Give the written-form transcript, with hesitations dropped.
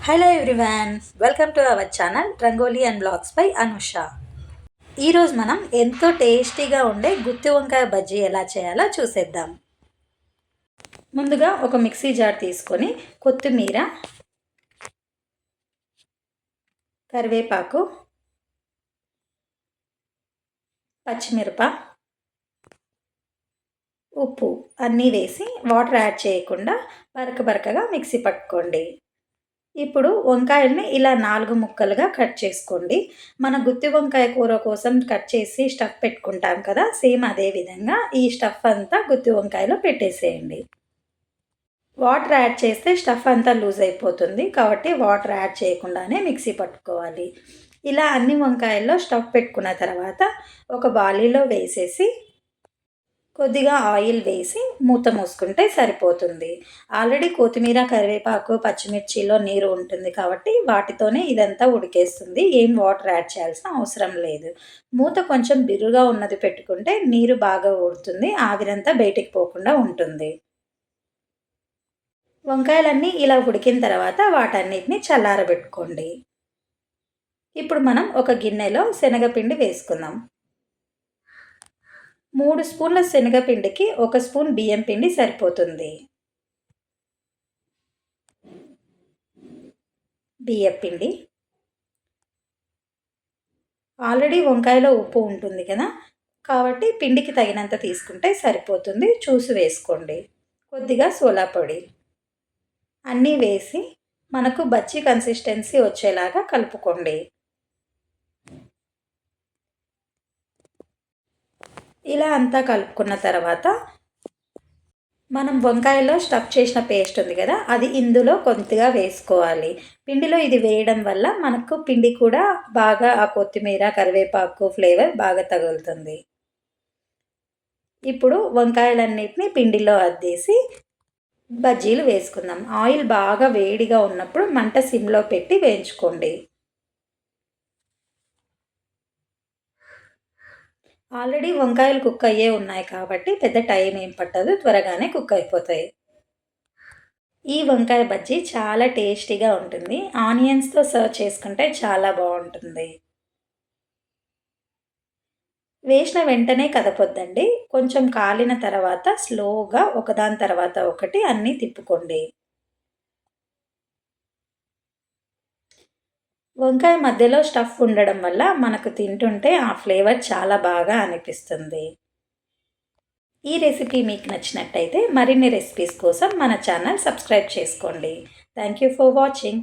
Hello everyone, welcome to our channel Rangoli and blogs by Anusha. ఈరోజు మనం ఎంతో టేస్టీగా ఉండే గుత్తి వంకాయ బజ్జీ ఎలా చేయాలో చూసేద్దాం. ముందుగా ఒక మిక్సీ జార్ తీసుకొని కొత్తిమీర, కరివేపాకు, పచ్చిమిరప, ఉప్పు అన్నీ వేసి వాటర్ యాడ్ చేయకుండా బరకగా మిక్సీ పట్టుకోండి. ఇప్పుడు వంకాయల్ని ఇలా 4 ముక్కలుగా కట్ చేసుకోండి. మన గుత్తి వంకాయ కూర కోసం కట్ చేసి స్టఫ్ పెట్టుకుంటాం కదా, సేమ్ అదే విధంగా ఈ స్టఫ్ అంతా గుత్తి వంకాయలో పెట్టేసేయండి. వాటర్ యాడ్ చేస్తే స్టఫ్ అంతా లూజ్ అయిపోతుంది, కాబట్టి వాటర్ యాడ్ చేయకుండానే మిక్సీ పట్టుకోవాలి. ఇలా అన్ని వంకాయల్లో స్టఫ్ పెట్టుకున్న తర్వాత ఒక బాలీలో వేసేసి కొద్దిగా ఆయిల్ వేసి మూత మూసుకుంటే సరిపోతుంది. ఆల్రెడీ కొత్తిమీర, కరివేపాకు, పచ్చిమిర్చిలో నీరు ఉంటుంది కాబట్టి వాటితోనే ఇదంతా ఉడికేస్తుంది. ఏం వాటర్ యాడ్ చేయాల్సిన అవసరం లేదు. మూత కొంచెం బిరుగా ఉన్నది పెట్టుకుంటే నీరు బాగా ఊడుతుంది, ఆవిరంతా బయటికి పోకుండా ఉంటుంది. వంకాయలన్నీ ఇలా ఉడికిన తర్వాత వాటన్నిటిని చల్లారబెట్టుకోండి. ఇప్పుడు మనం ఒక గిన్నెలో శనగపిండి వేసుకుందాం. 3 స్పూన్ల శనగపిండికి 1 స్పూన్ బియ్యం పిండి సరిపోతుంది. బియ్యం పిండి, ఆల్రెడీ వంకాయలో ఉప్పు ఉంటుంది కదా, కాబట్టి పిండికి తగినంత తీసుకుంటే సరిపోతుంది, చూసి వేసుకోండి. కొద్దిగా సోలా పొడి అన్నీ వేసి మనకు బజ్జీ కన్సిస్టెన్సీ వచ్చేలాగా కలుపుకోండి. ఇలా అంతా కలుపుకున్న తర్వాత మనం వంకాయలో స్టఫ్ చేసిన పేస్ట్ ఉంది కదా, అది ఇందులో కొద్దిగా వేసుకోవాలి. పిండిలో ఇది వేయడం వల్ల మనకు పిండి కూడా బాగా ఆ కొత్తిమీర, కరివేపాకు ఫ్లేవర్ బాగా తగులుతుంది. ఇప్పుడు వంకాయలన్నిటిని పిండిలో అద్దేసి బజ్జీలు వేసుకుందాం. ఆయిల్ బాగా వేడిగా ఉన్నప్పుడు మంట సిమ్లో పెట్టి వేయించుకోండి. ఆల్రెడీ వంకాయలు కుక్ అయ్యే ఉన్నాయి కాబట్టి పెద్ద టైం ఏం పట్టదు, త్వరగానే కుక్ అయిపోతాయి. ఈ వంకాయ బజ్జీ చాలా టేస్టీగా ఉంటుంది. ఆనియన్స్తో సర్వ్ చేసుకుంటే చాలా బాగుంటుంది. వేసిన వెంటనే కదపొద్దండి, కొంచెం కాలిన తర్వాత స్లోగా ఒకదాని తర్వాత ఒకటి అన్నీ తిప్పుకోండి. వంకాయ మధ్యలో స్టఫ్ ఉండడం వల్ల మనకు తింటుంటే ఆ ఫ్లేవర్ చాలా బాగా అనిపిస్తుంది. ఈ రెసిపీ మీకు నచ్చినట్టయితే మరిన్ని రెసిపీస్ కోసం మన ఛానల్ సబ్స్క్రైబ్ చేసుకోండి. Thank you for watching.